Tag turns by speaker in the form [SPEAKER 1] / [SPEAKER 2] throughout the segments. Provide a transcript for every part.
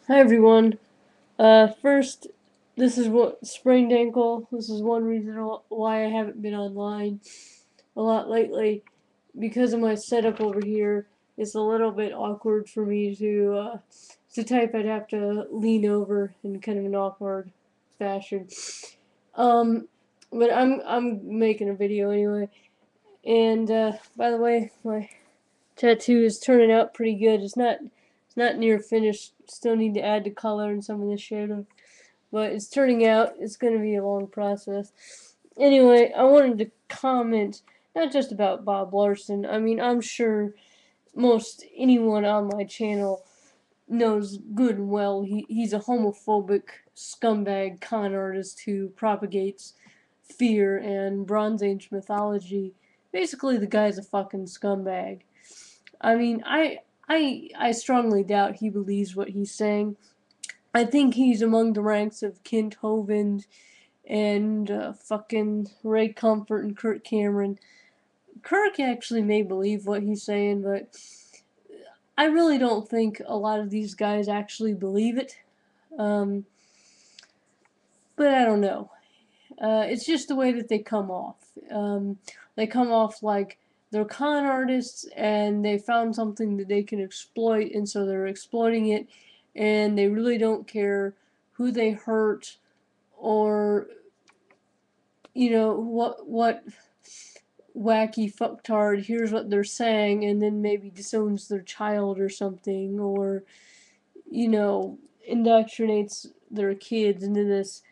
[SPEAKER 1] Hi everyone. First, this is what sprained ankle. This is one reason why I haven't been online a lot lately. Because of my setup over here, it's a little bit awkward for me to type. I'd have to lean over in kind of an awkward fashion. Um, but I'm making a video anyway. And by the way, my tattoo is turning out pretty good. It's not near finished. Still need to add the color and some of the shadow, but it's turning out. It's going to be a long process. Anyway, I wanted to comment not just about Bob Larson. I mean, I'm sure most anyone on my channel knows good and well he's a homophobic scumbag con artist who propagates fear and Bronze Age mythology. Basically, the guy's a fucking scumbag. I mean, I strongly doubt he believes what he's saying. I think he's among the ranks of Kent Hovind and fucking Ray Comfort and Kirk Cameron. Kirk actually may believe what he's saying, but I really don't think a lot of these guys actually believe it. Um, but I don't know. It's just the way that they come off. They come off like they're con artists and they found something that they can exploit, and so they're exploiting it, and they really don't care who they hurt or what wacky fucktard hears what they're saying and then maybe disowns their child or something, or indoctrinates their kids into this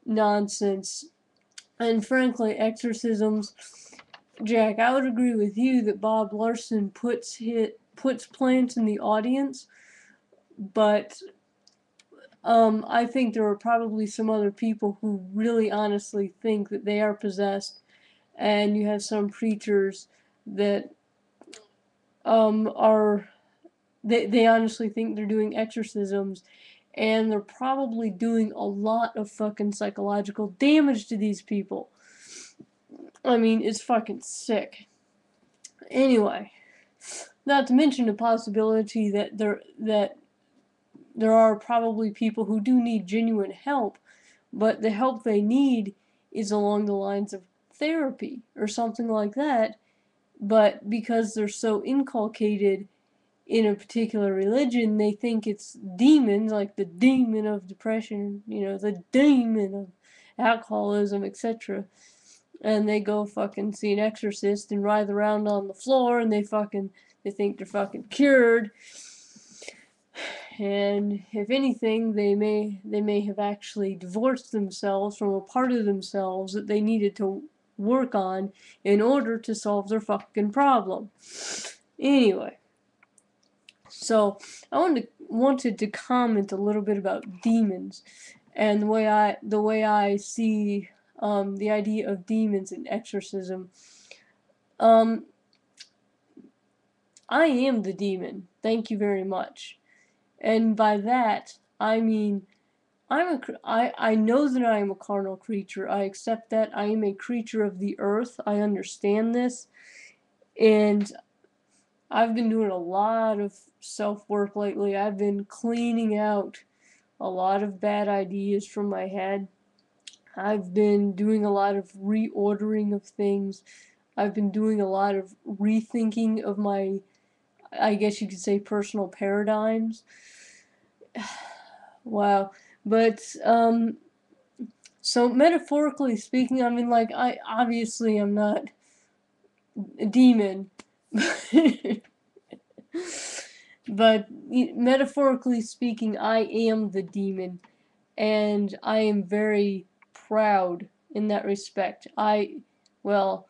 [SPEAKER 1] nonsense. And frankly, exorcisms, Jack, I would agree with you that Bob Larson puts plants in the audience, but I think there are probably some other people who really honestly think that they are possessed, and you have some preachers that are they honestly think they're doing exorcisms, and they're probably doing a lot of fucking psychological damage to these people. I mean, it's fucking sick. Anyway, not to mention the possibility that there are probably people who do need genuine help, but the help they need is along the lines of therapy or something like that. But because they're so inculcated in a particular religion, they think it's demons, like the demon of depression, the demon of alcoholism, etc. And they go fucking see an exorcist and writhe around on the floor, and they think they're fucking cured. And if anything, they may have actually divorced themselves from a part of themselves that they needed to work on in order to solve their fucking problem. Anyway, so I wanted to comment a little bit about demons and the way I see the idea of demons and exorcism. Um, I am the demon. Thank you very much. And by that, I mean I know that I am a carnal creature. I accept that. I am a creature of the earth. I understand this. And I've been doing a lot of self-work lately. I've been cleaning out a lot of bad ideas from my head. I've been doing a lot of reordering of things. I've been doing a lot of rethinking of my, I guess you could say, personal paradigms. Wow. But so metaphorically speaking, I mean, like, I obviously am not a demon, but metaphorically speaking, I am the demon, and I am very proud in that respect. Well,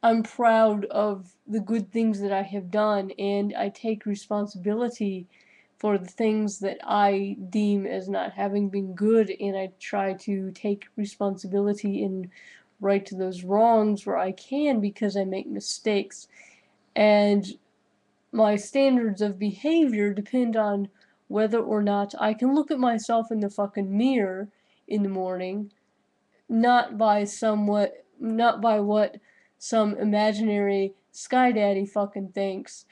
[SPEAKER 1] I'm proud of the good things that I have done, and I take responsibility for the things that I deem as not having been good, and I try to take responsibility and right to those wrongs where I can, because I make mistakes. And my standards of behavior depend on whether or not I can look at myself in the fucking mirror in the morning, not by what some imaginary sky daddy fucking thinks,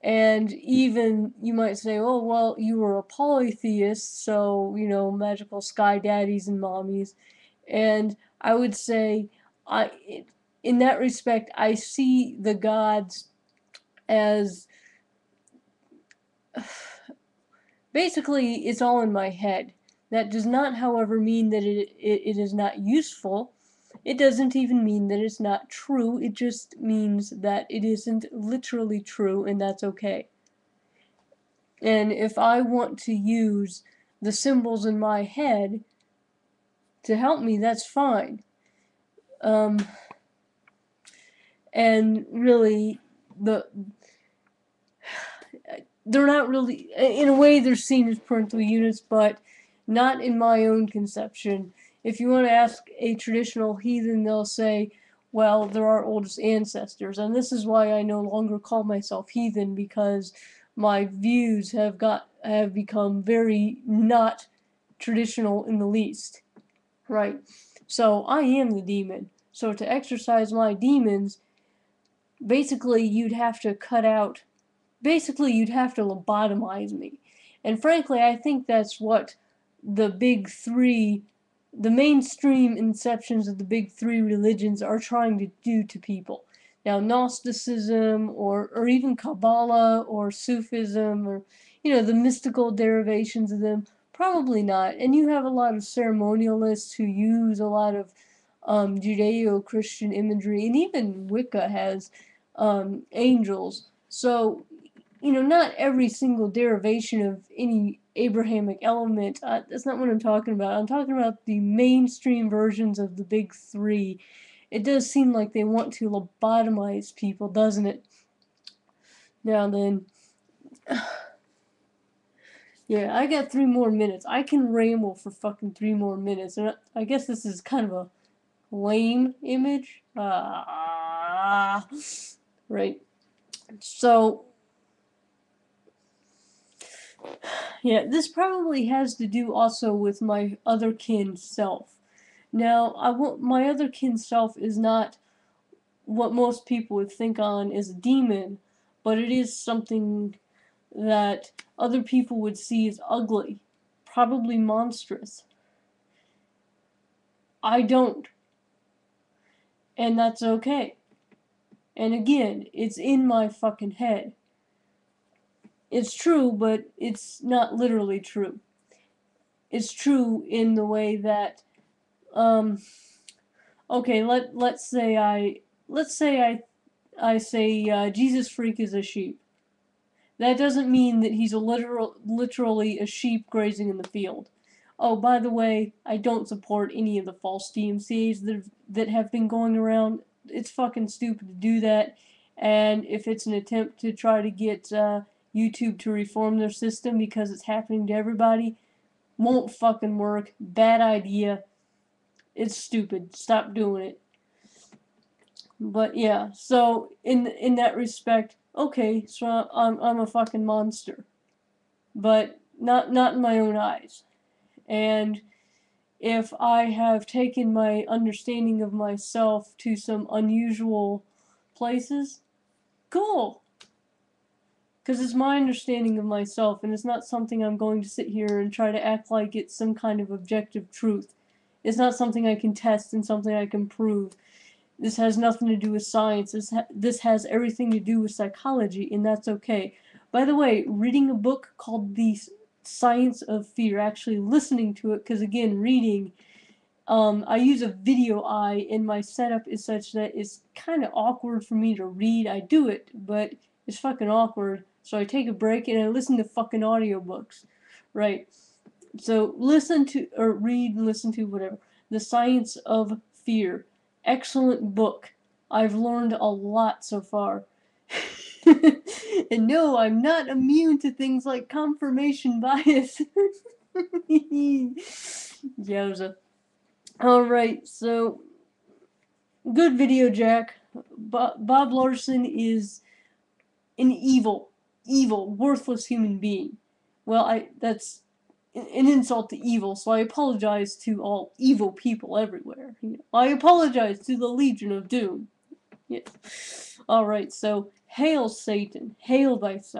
[SPEAKER 1] And even you might say, oh, well, you were a polytheist, so, you know, magical sky daddies and mommies. And I would say, in that respect, I see the gods as basically it's all in my head. That does not, however, mean that it is not useful. It doesn't even mean that it's not true. It just means that it isn't literally true, and that's okay. And if I want to use the symbols in my head to help me, that's fine. And really, they're not really, in a way, they're seen as parental units, but not in my own conception. If you want to ask a traditional heathen, they'll say, well, they're our oldest ancestors. And this is why I no longer call myself heathen, because my views have become very not traditional in the least. Right. So I am the demon. So to exorcise my demons, basically you'd have to lobotomize me. And frankly, I think that's what the big three, the mainstream inceptions of the big three religions are trying to do to people. Now, Gnosticism or even Kabbalah or Sufism or, you know, the mystical derivations of them, probably not. And you have a lot of ceremonialists who use a lot of Judeo-Christian imagery, and even Wicca has angels. So, you know, not every single derivation of any Abrahamic element. That's not what I'm talking about. I'm talking about the mainstream versions of the big three. It does seem like they want to lobotomize people, doesn't it? Now then, yeah, I got 3 more minutes. I can ramble for fucking 3 more minutes. And I guess this is kind of a lame image. Right. So, yeah, this probably has to do also with my other kin self. Now, my other kin self is not what most people would think on as a demon, but it is something that other people would see as ugly, probably monstrous. I don't, and that's okay. And again, it's in my fucking head. It's true, but it's not literally true. It's true in the way that, okay, let's say I say Jesus freak is a sheep. That doesn't mean that he's literally a sheep grazing in the field. Oh, by the way, I don't support any of the false DMCAs that have been going around. It's fucking stupid to do that. And if it's an attempt to try to get YouTube to reform their system because it's happening to everybody, won't fucking work. Bad idea. It's stupid. Stop doing it. But yeah, so in that respect, okay, so I'm a fucking monster, but not in my own eyes. And if I have taken my understanding of myself to some unusual places, cool. Because it's my understanding of myself, and it's not something I'm going to sit here and try to act like it's some kind of objective truth. It's not something I can test and something I can prove. This has nothing to do with science. This has everything to do with psychology, and that's okay. By the way, reading a book called The Science of Fear, actually listening to it, because again, reading, I use a video eye, and my setup is such that it's kind of awkward for me to read. I do it, but it's fucking awkward. So I take a break and I listen to fucking audiobooks. Right. So listen to, or read and listen to, whatever. The Science of Fear. Excellent book. I've learned a lot so far. And no, I'm not immune to things like confirmation bias. Yowza. Alright, so good video, Jack. Bob Larson is an evil, worthless human being. Well, that's an insult to evil, so I apologize to all evil people everywhere. I apologize to the Legion of Doom. Yes. Alright, so, hail Satan, hail thyself.